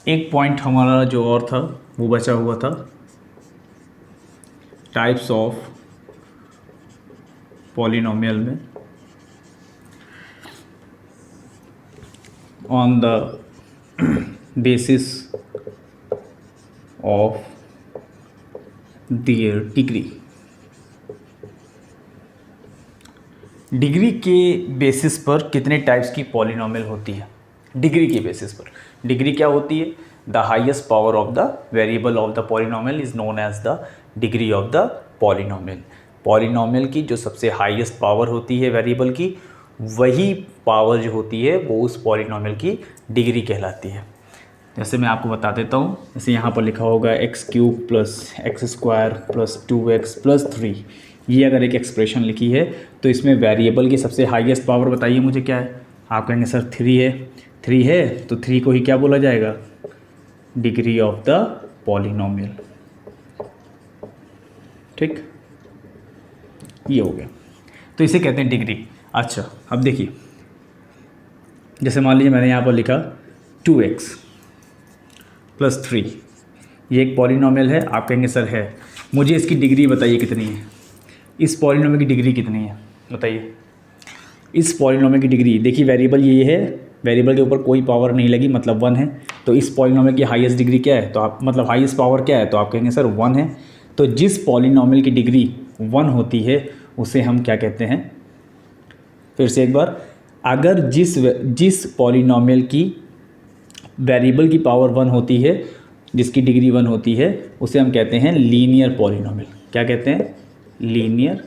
एक पॉइंट हमारा जो और था वो बचा हुआ था, टाइप्स ऑफ पॉलिनोमियल में on the basis of their degree. Degree के बेसिस पर कितने टाइप्स की पॉलिनोमियल होती है? डिग्री के बेसिस पर डिग्री क्या होती है? The highest power of the variable of the polynomial is known as the degree of the polynomial. Polynomial की जो सबसे हाईएस्ट पावर होती है वेरिएबल की, वही पावर जो होती है वो उस पॉलिनोमियल की डिग्री कहलाती है। जैसे मैं आपको बता देता हूँ, जैसे यहाँ पर लिखा होगा x cube plus x square plus 2x plus 3। ये अगर एक एक्सप्रेशन लिखी है तो इसमें वेरिएबल की सबसे हाईएस्ट पावर बताइए मुझे क्या है? आप कहेंगे सर 3 है। 3 है तो 3 को ही क्या बोला जाएगा? Degree of the polynomial. ठीक, ये हो गया, तो इसे कहते हैं डिग्री। अच्छा, अब देखिए, जैसे मान लीजिए मैंने यहाँ पर लिखा 2x प्लस 3, ये एक पॉलिनोमियल है। आप कहेंगे सर है, मुझे इसकी डिग्री बताइए कितनी है? इस पॉलिनोमियल की डिग्री कितनी है बताइए? इस पॉलिनोमियल की डिग्री देखिए, वेरिएबल ये है, वेरिएबल के ऊपर कोई पावर नहीं लगी, मतलब 1 है। तो इस पॉलिनोमियल की हाईएस्ट डिग्री क्या है? तो आप मतलब हाईएस्ट पावर क्या है? तो आप कहेंगे सर 1 है। तो जिस पॉलिनोमियल की डिग्री 1 होती है उसे हम क्या कहते हैं? फिर से एक बार, अगर जिस पॉलिनोमियल की वेरिएबल की पावर 1 होती है, जिसकी डिग्री 1 होती है, उसे हम कहते हैं लीनियर पॉलिनोमियल। क्या कहते हैं? Linear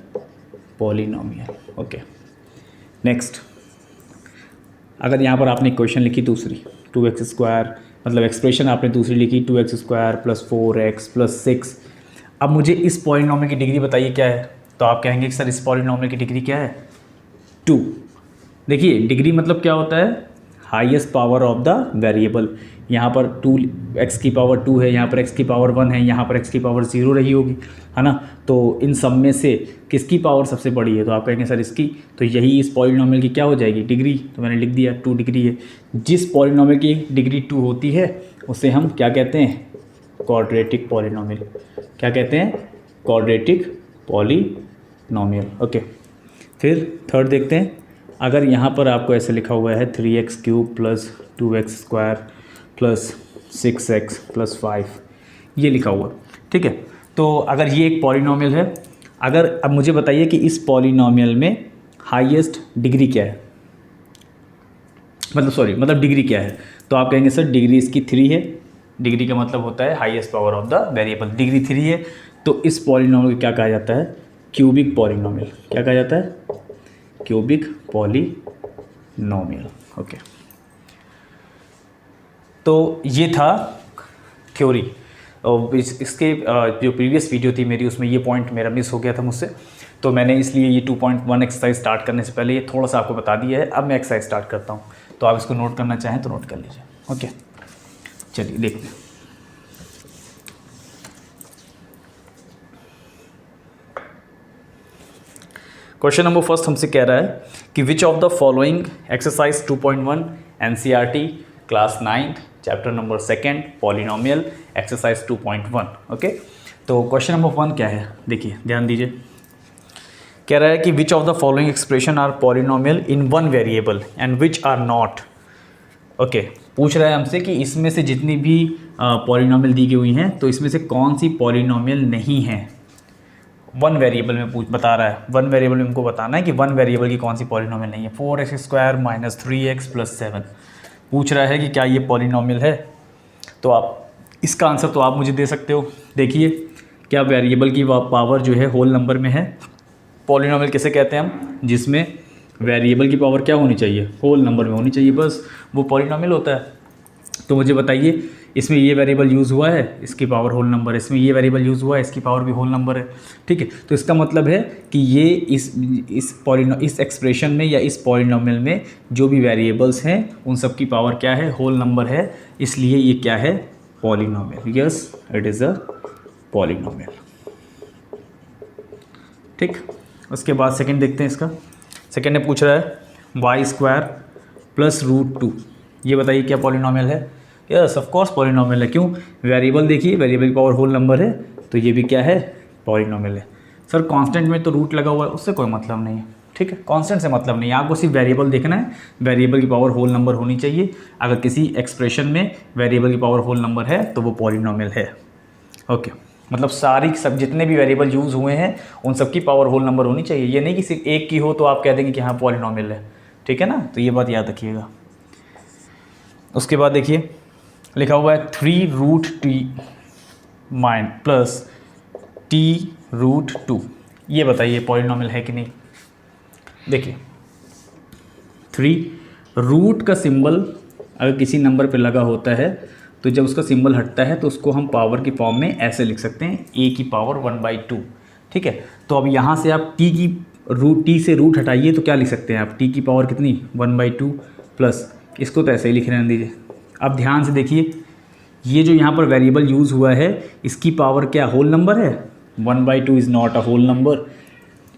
polynomial. ओके, नेक्स्ट, अगर यहाँ पर आपने क्वेश्चन लिखी दूसरी 2x स्क्वायर, मतलब एक्सप्रेशन आपने दूसरी लिखी 2x square plus 4x plus 6। अब मुझे इस पॉलिनोमियल की डिग्री बताइए क्या है? तो आप कहेंगे कि सर इस पॉलिनोमियल की डिग्री क्या है? 2। देखिए, डिग्री मतलब क्या होता है? Highest power of the variable. यहाँ पर 2x की पावर 2 है, यहाँ पर x की पावर 1 है, यहाँ पर x की पावर 0 रही होगी, है ना? तो इन सब में से किसकी पावर सबसे बड़ी है? तो आप कहेंगे सर इसकी। तो यही इस पॉलिनोमियल की क्या हो जाएगी? डिग्री। तो मैंने लिख दिया 2 डिग्री है। जिस पॉलिनोमियल की डिग्री 2 होती है उसे हम क्या कहते हैं? Quadratic polynomial. क्या कहते हैं? Quadratic polynomial. ओके, फिर थर्ड देखते हैं। अगर यहाँ पर आपको ऐसे लिखा हुआ है 3x cube plus 2x square plus 6x plus 5, ये लिखा हुआ, ठीक है। तो अगर ये एक पॉलिनोमियल है, अगर अब मुझे बताइए कि इस पॉलिनोमियल में हाईएस्ट डिग्री क्या है, मतलब डिग्री क्या है? तो आप कहेंगे सर डिग्री इसकी 3 है। डिग्री का मतलब होता है highest power of the variable. Degree 3 है तो इस पॉलिनोमियल को क्या कहा जाता है? Cubic polynomial. क्या कहा जाता है? Cubic polynomial. ओके, तो ये था थ्योरी। और इसके जो प्रीवियस वीडियो थी मेरी, उसमें ये पॉइंट मेरा मिस हो गया था मुझसे, तो मैंने इसलिए ये 2.1 एक्सरसाइज स्टार्ट करने से पहले ये थोड़ा सा आपको बता दिया है। अब मैं एक्सरसाइज स्टार्ट करता हूँ, तो आप इसको नोट करना चाहें तो नोट कर लीजिए। ओके, चलिए देखते हैं। क्वेश्चन नंबर फर्स्ट हमसे कह रहा है कि which of the following exercise 2.1 NCERT class 9th chapter number 2 polynomial exercise 2.1। Okay, तो क्वेश्चन नंबर 1 क्या है? देखिए, ध्यान दीजिए। कह रहा है कि which of the following expression are polynomial in one variable and which are not. Okay, पूछ रहा है हमसे कि इसमें से जितनी भी पॉलिनोमियल दी गई हुई हैं, तो इसमें से कौन सी पॉलिनोमियल नहीं है? वन वेरिएबल में बता रहा है। वन वेरिएबल में हमको बताना है कि वन वेरिएबल की कौन सी पॉलिनोमियल नहीं है। 4x square minus 3x plus 7 पूछ रहा है कि क्या ये पॉलिनोमियल है? तो आप इसका आंसर तो आप मुझे दे सकते हो। देखिए, क्या वेरिएबल की पावर जो है होल नंबर में है? पॉलिनोमियल किसे कहते हैं हम? जिसमें वेरिएबल की पावर क्या होनी चाहिए? होल नंबर में होनी चाहिए, बस वो पॉलिनोमियल होता है। तो मुझे बताइए, इसमें ये वेरिएबल यूज़ हुआ है, इसकी पावर होल नंबर है, इसमें ये वेरिएबल यूज़ हुआ है, इसकी पावर भी होल नंबर है, ठीक है। तो इसका मतलब है कि ये इस एक्सप्रेशन में या इस पॉलिनोमियल में जो भी वेरिएबल्स हैं उन सब की पावर क्या है? होल नंबर है, इसलिए ये क्या है? Polynomial. Yes, it is a polynomial. ठीक, उसके बाद सेकंड देखते हैं इसका। सेकंड में पूछ रहा है वाई स्क्वायर प्लस रूट 2, ये बताइए क्या पॉलिनोमियल है? यस ऑफ कोर्स पॉलिनॉमियल है। क्यों? वेरिएबल देखिए, वेरिएबल की पावर होल नंबर है, तो ये भी क्या है? पॉलिनॉमियल है। सर कांस्टेंट में तो रूट लगा हुआ है, उससे कोई मतलब नहीं है, ठीक है, कांस्टेंट से मतलब नहीं है, आपको सिर्फ वेरिएबल देखना है, वेरिएबल की पावर होल नंबर होनी चाहिए। अगर किसी एक्सप्रेशन में वेरिएबल की पावर होल नंबर है तो वो पॉलिनॉमियल है। ओके, मतलब सारी सब जितने भी वेरिएबल यूज़ हुए हैं उन सब की पावर होल नंबर होनी चाहिए। ये नहीं कि सिर्फ एक की हो तो आप कह देंगे कि हाँ पॉलिनॉमियल है, ठीक है ना, तो ये बात याद रखिएगा। उसके बाद देखिए लिखा हुआ है 3√t माइन प्लस t√2। ये बताइए पॉलिनॉमियल है कि नहीं? देखिए 3 रूट का सिंबल अगर किसी नंबर पे लगा होता है तो जब उसका सिंबल हटता है तो उसको हम पावर की फॉर्म में ऐसे लिख सकते हैं, a की पावर 1/2, ठीक है। तो अब यहाँ से आप t से रूट हटाइए तो क्या लिख सकते हैं आप? t की पावर कितनी? 1/2 प्लस, इसको तो ऐसे ही लिख रहने दीजिए। अब ध्यान से देखिए, ये जो यहाँ पर वेरिएबल यूज़ हुआ है इसकी पावर क्या होल नंबर है? 1/2 is not a whole number,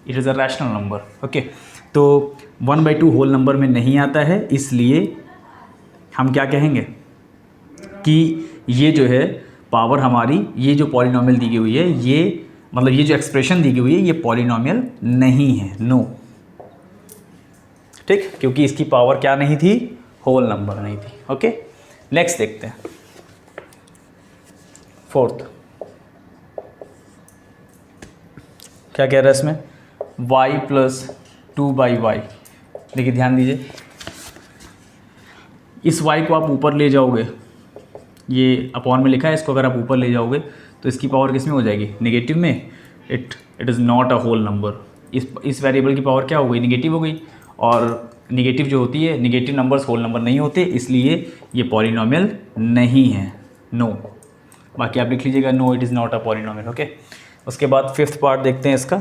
it is a rational number. Okay, तो 1/2 होल नंबर में नहीं आता है, इसलिए हम क्या कहेंगे कि ये जो है पावर हमारी, ये जो पॉलिनॉमियल दी गई हुई है, ये मतलब ये जो एक्सप्रेशन दी गई हुई है ये पॉलिनॉमियल नहीं है, नो, ठीक, क्योंकि इसकी पावर क्या नहीं थी? होल नंबर नहीं थी। ओके, नेक्स्ट देखते हैं, फोर्थ क्या कह रहा है इसमें? y + 2/y। देखिए ध्यान दीजिए, इस y को आप ऊपर ले जाओगे, ये अपॉन में लिखा है, इसको अगर आप ऊपर ले जाओगे तो इसकी पावर किस में हो जाएगी? नेगेटिव में। It is not a whole number. इस वेरिएबल की पावर क्या हो गई? नेगेटिव हो गई, और नेगेटिव जो होती है, नेगेटिव नंबर्स होल नंबर नहीं होते, इसलिए ये पॉलिनॉमियल नहीं है, नो। बाकी आप लिख लीजिएगा no, it is not a polynomial. Okay, उसके बाद फिफ्थ पार्ट देखते हैं इसका।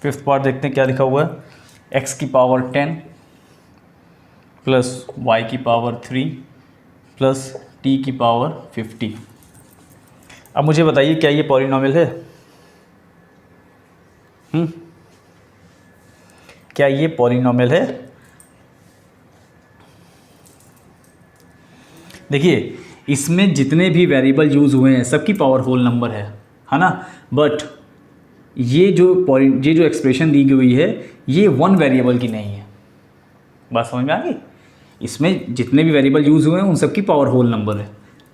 फिफ्थ पार्ट देखते हैं क्या लिखा हुआ है? x की पावर 10 प्लस y की पावर 3 प्लस t की पावर 50। अब मुझे बताइए क्या ये पॉलिनॉमियल है? क्या ये पॉलिनॉमियल है? देखिए इसमें जितने भी वेरिएबल यूज़ हुए हैं सबकी पावर होल नंबर है ना, बट ये जो एक्सप्रेशन दी गई हुई है ये वन वेरिएबल की नहीं है। बात समझ में आ गई? इसमें जितने भी वेरिएबल यूज़ हुए हैं उन सबकी पावर होल नंबर है,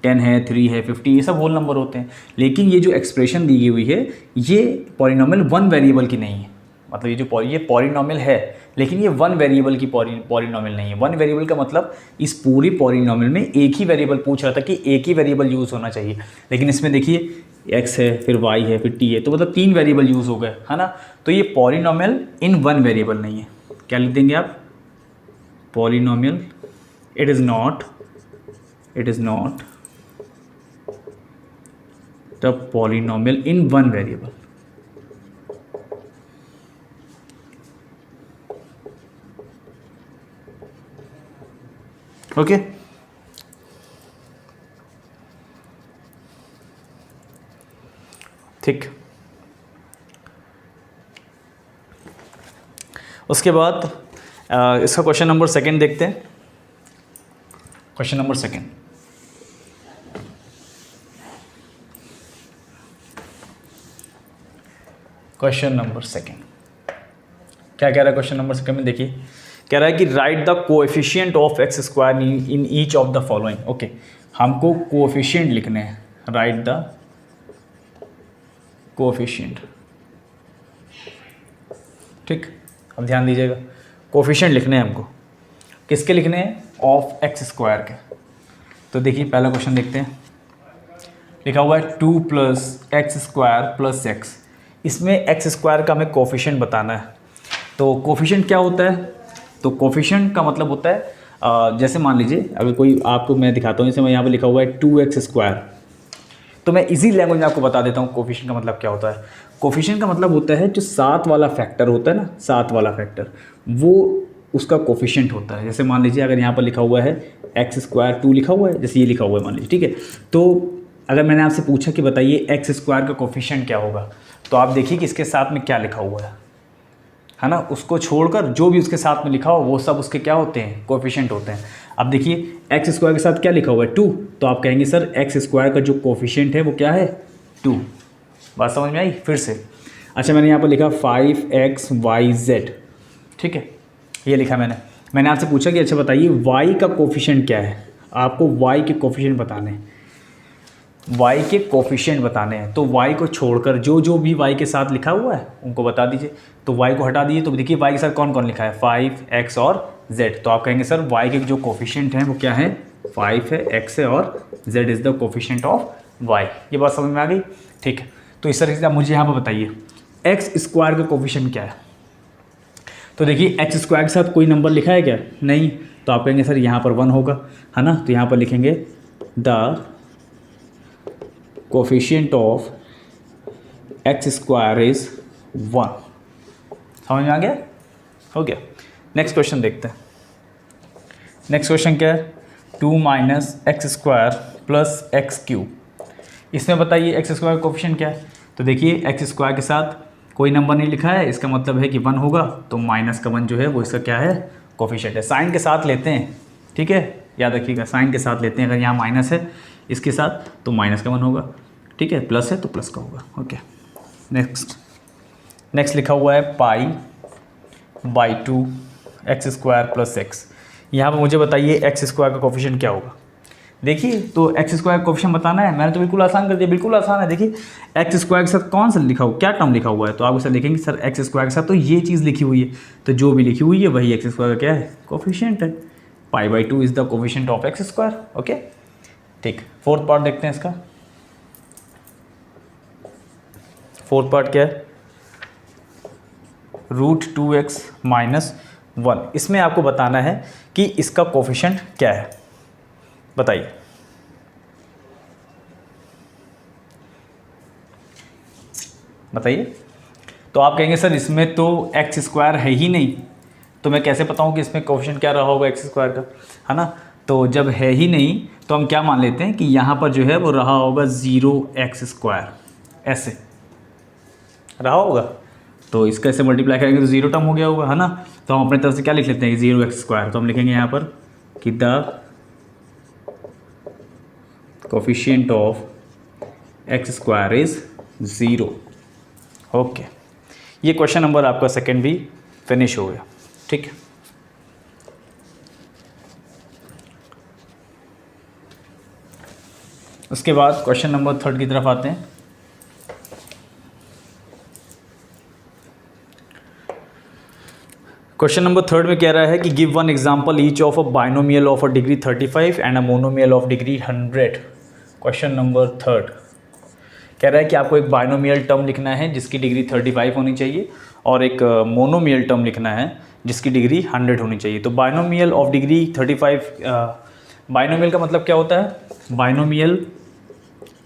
10 है, 3 है, 50, ये सब होल नंबर होते हैं। लेकिन ये जो एक्सप्रेशन दी गई हुई है ये पॉलिनॉमियल वन वेरिएबल की नहीं है, मतलब ये पॉलिनॉमियल है लेकिन ये वन वेरिएबल की पॉलिनॉमियल नहीं है। वन वेरिएबल का मतलब इस पूरी पॉलिनॉमियल में एक ही वेरिएबल पूछ रहा था कि एक ही वेरिएबल यूज़ होना चाहिए, लेकिन इसमें देखिए x है, फिर y है, फिर t है, तो मतलब 3 वेरिएबल यूज़ हो गए, है ना। तो ये पॉलिनॉमियल इन वन वेरिएबल नहीं है। क्या लिख देंगे आप? Polynomial, it is not the polynomial in one variable. Okay, ठीक। उसके बाद इसका क्वेश्चन नंबर सेकंड देखते हैं। क्वेश्चन नंबर सेकंड, क्या कह रहा है क्वेश्चन नंबर सेकंड में? देखिए कह रहा है कि right the coefficient of x square in each of the following. Okay, हमको कोएफिशिएंट लिखने हैं, राइट द कोएफिशिएंट, ठीक। अब ध्यान दीजिएगा, कोएफिशिएंट लिखने हैं हमको, किसके लिखने हैं? ऑफ x स्क्वायर के। तो देखिए पहला क्वेश्चन देखते हैं, लिखा हुआ है 2 + x² + x। इसमें x स्क्वायर का हमें कोएफिशिएंट बताना है। तो कोएफिशिएंट क्या होता है? तो कोएफिशिएंट का मतलब होता है जैसे मान लीजिए अगर कोई आपको मैं दिखाता हूँ, जैसे मैं यहाँ पे लिखा हुआ है 2x², तो मैं इजी लैंग्वेज में आपको बता देता हूँ कोएफिशिएंट का मतलब क्या होता है। कोएफिशिएंट का मतलब होता है जो 7 वाला फैक्टर होता है ना, 7 वाला फैक्टर, वो उसका कोएफिशिएंट होता है। जैसे मान लीजिए अगर यहाँ पर लिखा हुआ है x² 2 लिखा हुआ है, जैसे ये लिखा हुआ है मान लीजिए, ठीक है। तो अगर मैंने आपसे पूछा कि बताइए x² का कोएफिशिएंट क्या होगा, तो आप देखिए कि इसके साथ में क्या लिखा हुआ है ना, उसको छोड़कर जो भी उसके साथ में लिखा हो वो सब उसके क्या होते हैं? कोएफिशिएंट होते हैं। अब देखिए एक्स स्क्वायर के साथ क्या लिखा हुआ है 2, तो आप कहेंगे सर एक्स स्क्वायर का जो कोफिशिएंट है वो क्या है 2। बात समझ में आई फिर से। अच्छा मैंने यहाँ पर लिखा 5xyz, ठीक है, ये लिखा मैंने आपसे पूछा कि अच्छा बताइए y का कोफिशिएंट क्या है, आपको y के कोफिशिएंट बताने हैं, y के कोफिशिएंट बताने हैं। तो y को छोड़कर जो जो भी y के साथ लिखा हुआ है उनको बता दीजिए। तो y को हटा दीजिए, तो देखिए y के साथ कौन कौन लिखा है 5x और z। तो आप कहेंगे सर y के जो कोफिशिएंट हैं वो क्या है 5 है, x है और z is the coefficient of y। ये बात समझ में आ गई, ठीक है। तो इस तरीके से आप मुझे यहाँ पर बताइए एक्स स्क्वायर का कोफिशिएंट क्या है। तो देखिए एक्स स्क्वायर के साथ कोई नंबर लिखा है क्या, नहीं, तो आप कहेंगे सर यहाँ पर 1 होगा, है ना। तो यहाँ पर लिखेंगे the coefficient of X square is 1। समझ में आ गया, हो गया। नेक्स्ट क्वेश्चन देखते हैं। नेक्स्ट क्वेश्चन क्या है 2 minus x square plus x cube. इसमें बताइए एक्स स्क्वायर का कोफिशिएंट क्या है। तो देखिए एक्स स्क्वायर के साथ कोई नंबर नहीं लिखा है, इसका मतलब है कि 1 होगा, तो माइनस का 1 जो है वो इसका क्या है कोफिशिएंट है। साइन के साथ लेते हैं, ठीक है, याद रखिएगा साइन के साथ लेते हैं। अगर यहाँ माइनस है इसके साथ तो माइनस का 1 होगा, ठीक है, प्लस है तो प्लस का होगा। ओके नेक्स्ट लिखा हुआ है π/2 एक्स स्क्वायर प्लस एक्स। यहाँ पर मुझे बताइए एक्स स्क्वायर का कोफिशिएंट क्या होगा। देखिए तो एक्स स्क्वायर का कोफिशिएंट बताना है, मैंने तो बिल्कुल आसान कर दिया, बिल्कुल आसान है। देखिए एक्स स्क्वायर के साथ कौन सा लिखा हुआ, क्या टर्म लिखा हुआ है, तो आप उसे लिखेंगे सर एक्स स्क्वायर के साथ तो ये चीज़ लिखी हुई है, तो जो भी लिखी हुई है वही एक्स स्क्वायर का क्या है कोफिशिएंट है। π/2 is the coefficient of X square. Okay ठीक, फोर्थ पार्ट देखते हैं इसका। फोर्थ पार्ट क्या है √2x - 1। इसमें आपको बताना है कि इसका कोफिशिएंट क्या है, बताइए। बताइए, तो आप कहेंगे सर इसमें तो एक्स स्क्वायर है ही नहीं, तो मैं कैसे बताऊं कि इसमें कोफिशिएंट क्या रहा होगा एक्स स्क्वायर का, है ना। तो जब है ही नहीं तो हम क्या मान लेते हैं कि यहाँ पर जो है वो रहा होगा 0x², ऐसे रहा होगा, तो इसका ऐसे मल्टीप्लाई करेंगे तो 0 टर्म हो गया होगा, है ना। तो हम अपने तरफ से क्या लिख लेते हैं 0x², तो हम लिखेंगे यहाँ पर कि the coefficient of X square is 0। Okay, ये क्वेश्चन नंबर आपका सेकंड भी फिनिश हो गया, ठीक है। उसके बाद क्वेश्चन नंबर थर्ड की तरफ आते हैं। क्वेश्चन नंबर थर्ड में कह रहा है कि give one example each of a binomial of a degree 35 and a monomial of degree 100। Question number third कह रहा है कि आपको एक बाइनोमियल टर्म लिखना है जिसकी डिग्री 35 होनी चाहिए और एक मोनोमियल टर्म लिखना है जिसकी डिग्री 100 होनी चाहिए। तो बाइनोमियल ऑफ डिग्री 35, बाइनोमियल का मतलब क्या होता है, बाइनोमियल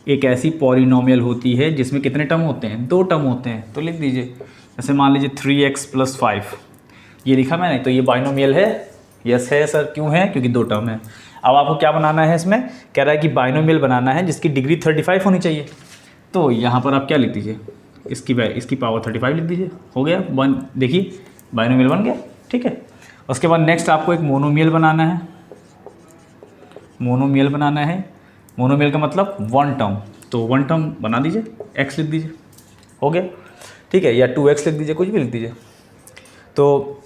एक ऐसी पॉलिनोमियल होती है जिसमें कितने टर्म होते हैं, 2 टर्म होते हैं। तो लिख दीजिए, जैसे मान लीजिए 3x + 5, ये लिखा मैंने, तो ये बाइनोमियल है। यस है सर, क्यों है, क्योंकि 2 टर्म है। अब आपको क्या बनाना है, इसमें कह रहा है कि बाइनोमियल बनाना है जिसकी डिग्री 35 होनी चाहिए। तो यहाँ पर आप क्या लिख दीजिए, इसकी पावर 35 लिख दीजिए, हो गया 1। देखिए बाइनोमियल बन गया, ठीक है। उसके बाद नेक्स्ट आपको एक मोनोमियल बनाना है। मोनोमियल बनाना है, मोनोमियल का मतलब 1 टर्म, तो 1 टर्म बना दीजिए, x लिख दीजिए, हो गया, ठीक है, या 2x लिख दीजिए, कुछ भी लिख दीजिए। तो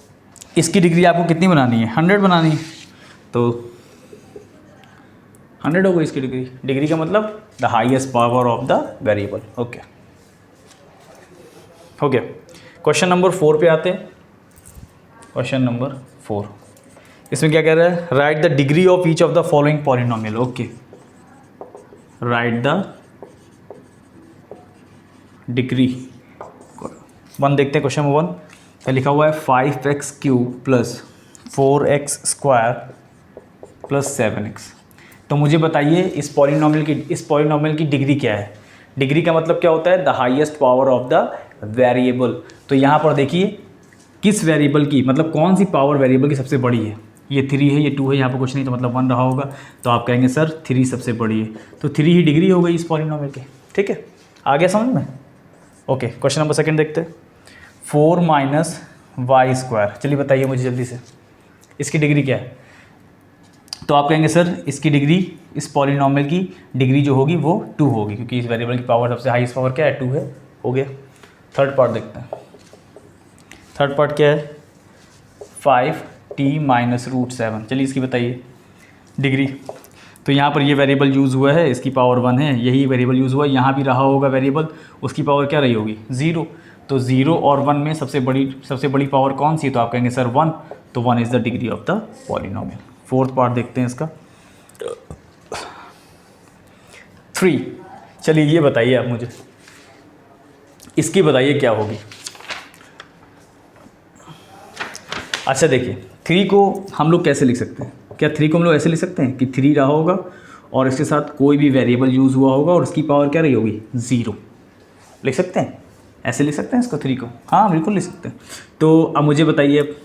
इसकी डिग्री आपको कितनी बनानी है, 100 बनानी है, तो 100 हो गई इसकी डिग्री। डिग्री का मतलब the highest power of the variable. Okay, हो गया। क्वेश्चन नंबर 4 पे आते हैं। क्वेश्चन नंबर 4, इसमें क्या कह रहा है, right the degree of each of the following polynomial. Okay, right the degree 1 देखते हैं। क्वेश्चन नंबर 1 क्या लिखा हुआ है, 5x³ + 4x² + 7x। तो मुझे बताइए इस पॉलिनोमियल की डिग्री क्या है। डिग्री का मतलब क्या होता है, the highest power of the variable. तो यहाँ पर देखिए किस वेरिएबल की, मतलब कौन सी पावर वेरिएबल की सबसे बड़ी है। ये 3 है, ये 2 है, यहाँ पर कुछ नहीं, तो मतलब 1 रहा होगा, तो आप कहेंगे सर 3 सबसे बड़ी है, तो 3 ही डिग्री हो गई इस पॉलिनोमियल की, ठीक है। आ गया समझ में। ओके, क्वेश्चन नंबर 2 देखते हैं। 4 - y², चलिए बताइए मुझे जल्दी से, इसकी डिग्री क्या है। तो आप कहेंगे सर इसकी डिग्री, इस पॉलिनॉमियल की डिग्री जो होगी वो 2 होगी, क्योंकि इस वेरिएबल की पावर सबसे हाईएस्ट पावर क्या है, 2 है। हो गया। थर्ड पार्ट देखते हैं। थर्ड पार्ट क्या है, 5t माइनस रूट 7। चलिए इसकी बताइए डिग्री। तो यहाँ पर ये वेरिएबल यूज़ हुआ है, इसकी पावर 1 है, यही वेरिएबल यूज़ हुआ है, यहाँ भी रहा होगा वेरिएबल, उसकी पावर क्या रही होगी, 0। तो 0 और 1 में सबसे बड़ी पावर कौन सी है, तो आप कहेंगे सर 1, तो 1 is the degree of the polynomial. Fourth part देखते हैं इसका, 3। चलिए ये बताइए आप मुझे, इसकी बताइए क्या होगी। अच्छा देखिए, 3 को हम लोग कैसे लिख सकते हैं, क्या 3 को हम लोग ऐसे लिख सकते हैं कि 3 रहा होगा और इसके साथ कोई भी वेरिएबल यूज़ हुआ होगा और उसकी पावर क्या रही होगी, 0। लिख सकते हैं, ऐसे लिख सकते हैं इसको 3 को, हाँ बिल्कुल लिख सकते हैं। तो अब मुझे बताइए अब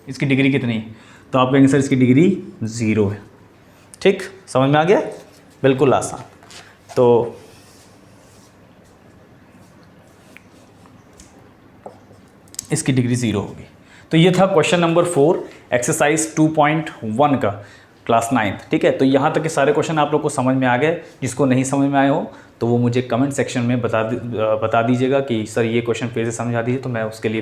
इसकी डिग्री कितनी है, तो आप कहेंगे सर इसकी डिग्री 0 है। ठीक, समझ में आ गया, बिल्कुल आसान। तो इसकी डिग्री 0 होगी। तो ये था क्वेश्चन नंबर 4 एक्सरसाइज 2.1 का, क्लास 9th। ठीक है, तो यहाँ तक के सारे क्वेश्चन आप लोग को समझ में आ गए। जिसको नहीं समझ में आए हो तो वो मुझे कमेंट सेक्शन में बता दीजिएगा कि सर ये क्वेश्चन फिर से समझा दीजिए, तो मैं उसके लिए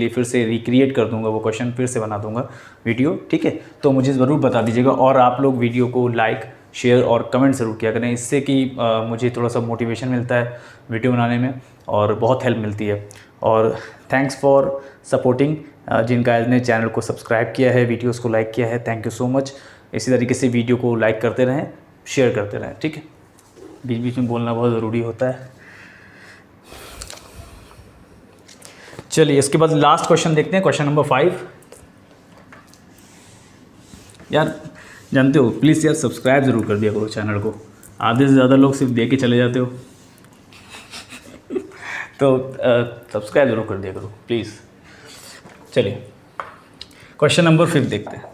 फिर से रिक्रिएट कर दूंगा, वो क्वेश्चन फिर से बना दूंगा वीडियो। ठीक है, तो मुझे ज़रूर बता दीजिएगा। और आप लोग वीडियो को लाइक, शेयर और कमेंट ज़रूर किया करें, इससे कि मुझे थोड़ा सा मोटिवेशन मिलता है वीडियो बनाने में और बहुत हेल्प मिलती है। और थैंक्स फॉर सपोर्टिंग, जिन गाइस ने चैनल को सब्सक्राइब किया है, वीडियोस को लाइक किया है, थैंक यू सो मच। इसी तरीके से वीडियो को लाइक करते रहें, शेयर करते रहें। ठीक है, बीच बीच में बोलना बहुत ज़रूरी होता है। चलिए इसके बाद लास्ट क्वेश्चन देखते हैं, क्वेश्चन नंबर 5। यार जानते हो, प्लीज़ यार सब्सक्राइब ज़रूर कर दिया करो चैनल को, आधे से ज़्यादा लोग सिर्फ देख के चले जाते हो। तो सब्सक्राइब ज़रूर कर दिया करो प्लीज़। चलिए क्वेश्चन नंबर 5 देखते हैं।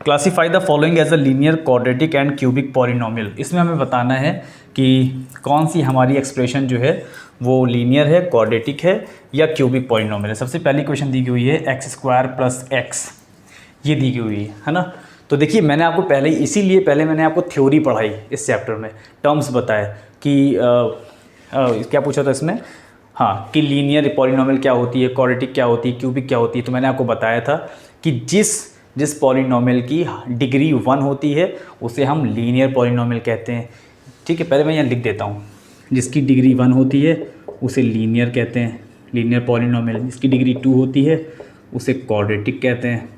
Classify the following as a linear, quadratic and cubic polynomial. इसमें हमें बताना है कि कौन सी हमारी एक्सप्रेशन जो है वो लीनियर है, क्वाड्रेटिक है या क्यूबिक पॉलिनोमियल है। सबसे पहली क्वेश्चन दी हुई है x² + x, ये दी हुई है ना। तो देखिए मैंने आपको पहले मैंने आपको थ्योरी पढ़ाई इस चैप्टर में, टर्म्स बताए कि क्या पूछा था इसमें, हाँ, कि लीनियर पॉलिनोमियल क्या होती है, क्वाड्रेटिक क्या होती है, क्यूबिक क्या होती है। तो मैंने आपको बताया था कि जिस पॉलिनोमियल की डिग्री 1 होती है उसे हम लीनियर पॉलिनोमियल कहते हैं। ठीक है, पहले मैं यहाँ लिख देता हूँ, जिसकी डिग्री 1 होती है उसे लीनियर कहते हैं, लीनियर पॉलिनोमियल। जिसकी डिग्री 2 होती है उसे क्वाड्रेटिक कहते हैं।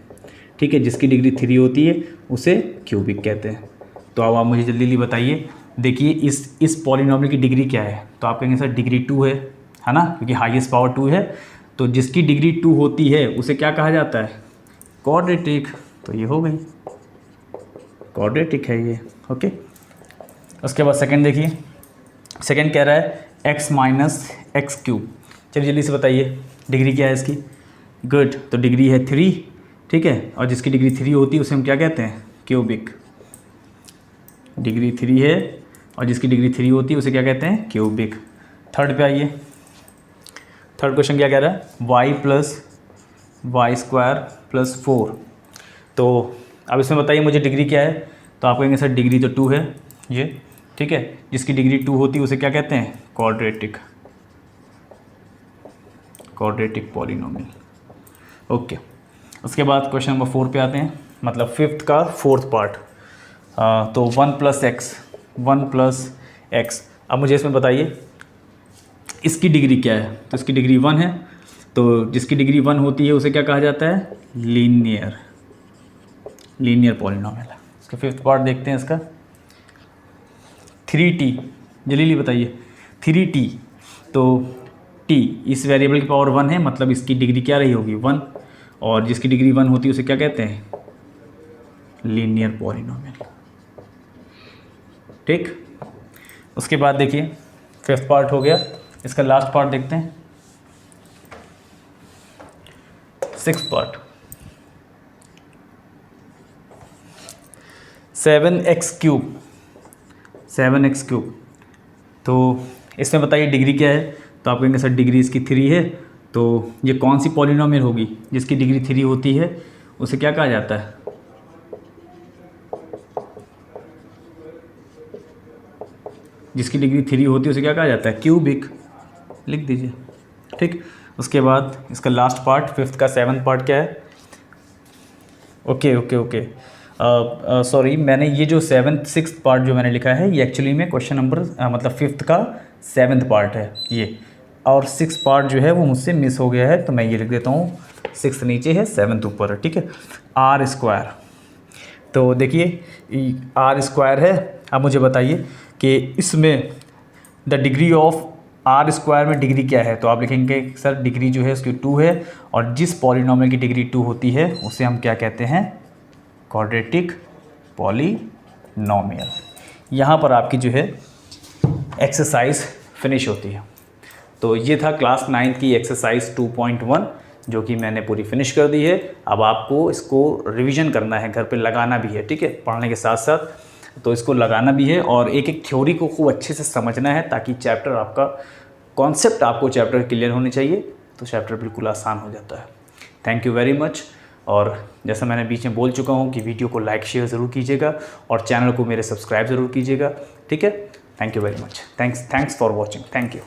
ठीक है, जिसकी डिग्री 3 होती है उसे क्यूबिक कहते हैं। तो अब आप मुझे जल्दी बताइए, देखिए इस पॉलिनोमियल की डिग्री क्या है, तो आप कहेंगे सर डिग्री 2 है ना, क्योंकि हाईएस्ट पावर 2 है। तो जिसकी डिग्री 2 होती है उसे क्या कहा जाता है, क्वाड्रेटिक। तो ये हो गई, क्वाड्रेटिक है ये। ओके, उसके बाद सेकंड देखिए, सेकंड कह रहा है x - x³। चलिए जल्दी से बताइए डिग्री क्या है इसकी। गुड, तो डिग्री है 3। ठीक है, और जिसकी डिग्री 3 होती है उसे हम क्या कहते हैं, क्यूबिक। डिग्री 3 है और जिसकी डिग्री 3 होती है उसे क्या कहते हैं, क्यूबिक। थर्ड पे आइए, थर्ड क्वेश्चन क्या कह रहा है, y + y² + 4। तो अब इसमें बताइए मुझे डिग्री क्या है, तो आप कहेंगे सर डिग्री तो 2 है ये। ठीक है, जिसकी डिग्री 2 होती है उसे क्या कहते हैं, क्वाड्रेटिक पॉलिनोमियल। ओके, उसके बाद क्वेश्चन नंबर 4 पे आते हैं, मतलब 5th का 4th पार्ट। तो 1 + x। अब मुझे इसमें बताइए इसकी डिग्री क्या है, तो इसकी डिग्री 1 है। तो जिसकी डिग्री 1 होती है उसे क्या कहा जाता है, लीनियर पॉलिनोमियल। इसका 5th पार्ट देखते हैं इसका, 3t। जल्दी बताइए 3t। तो t इस वेरिएबल की पावर 1 है, मतलब इसकी डिग्री क्या रही होगी, 1। और जिसकी डिग्री 1 होती है उसे क्या कहते हैं, लीनियर पॉलिनोमियल। ठीक, उसके बाद देखिए 5th पार्ट हो गया, इसका लास्ट पार्ट देखते हैं, 6th पार्ट। 7x³। तो इसमें बताइए डिग्री क्या है, तो आप कहेंगे सर डिग्री इसकी 3 है। तो ये कौन सी पॉलिनोमियल होगी, जिसकी डिग्री 3 होती है उसे क्या कहा जाता है? जिसकी डिग्री 3 होती है उसे क्या कहा जाता है? क्यूबिक। लिख दीजिए। ठीक, उसके बाद इसका लास्ट पार्ट, फिफ्थ का 7th पार्ट क्या है? ओके ओके ओके, सॉरी, मैंने ये जो 7th 6th पार्ट जो मैंने लिखा है ये एक्चुअली में क्वेश्चन नंबर मतलब 5th का 7th पार्ट है ये, और 6th पार्ट जो है वो मुझसे मिस हो गया है, तो मैं ये लिख देता हूँ 6th नीचे है 7th ऊपर है। ठीक है, आर स्क्वायर। तो देखिए आर स्क्वायर है। अब मुझे बताइए कि इसमें the degree of r square में डिग्री क्या है? तो आप लिखेंगे सर डिग्री जो है उसकी 2 है, और जिस पॉलिनॉमियल की डिग्री 2 होती है उसे हम क्या कहते हैं? Quadratic polynomial. यहाँ पर आपकी जो है एक्सरसाइज फिनिश होती है। तो ये था क्लास 9th की एक्सरसाइज 2.1 जो कि मैंने पूरी फिनिश कर दी है। अब आपको इसको रिवीजन करना है, घर पे लगाना भी है। ठीक है, पढ़ने के साथ साथ तो इसको लगाना भी है, और एक एक थ्योरी को खूब अच्छे से समझना है ताकि चैप्टर आपका कॉन्सेप्ट आपको चैप्टर क्लियर होने चाहिए, तो चैप्टर बिल्कुल आसान हो जाता है। Thank you very much. और जैसा मैंने बीच में बोल चुका हूँ कि वीडियो को लाइक शेयर ज़रूर कीजिएगा और चैनल को मेरे सब्सक्राइब ज़रूर कीजिएगा। ठीक है, thank you very much. Thanks for watching. Thank you.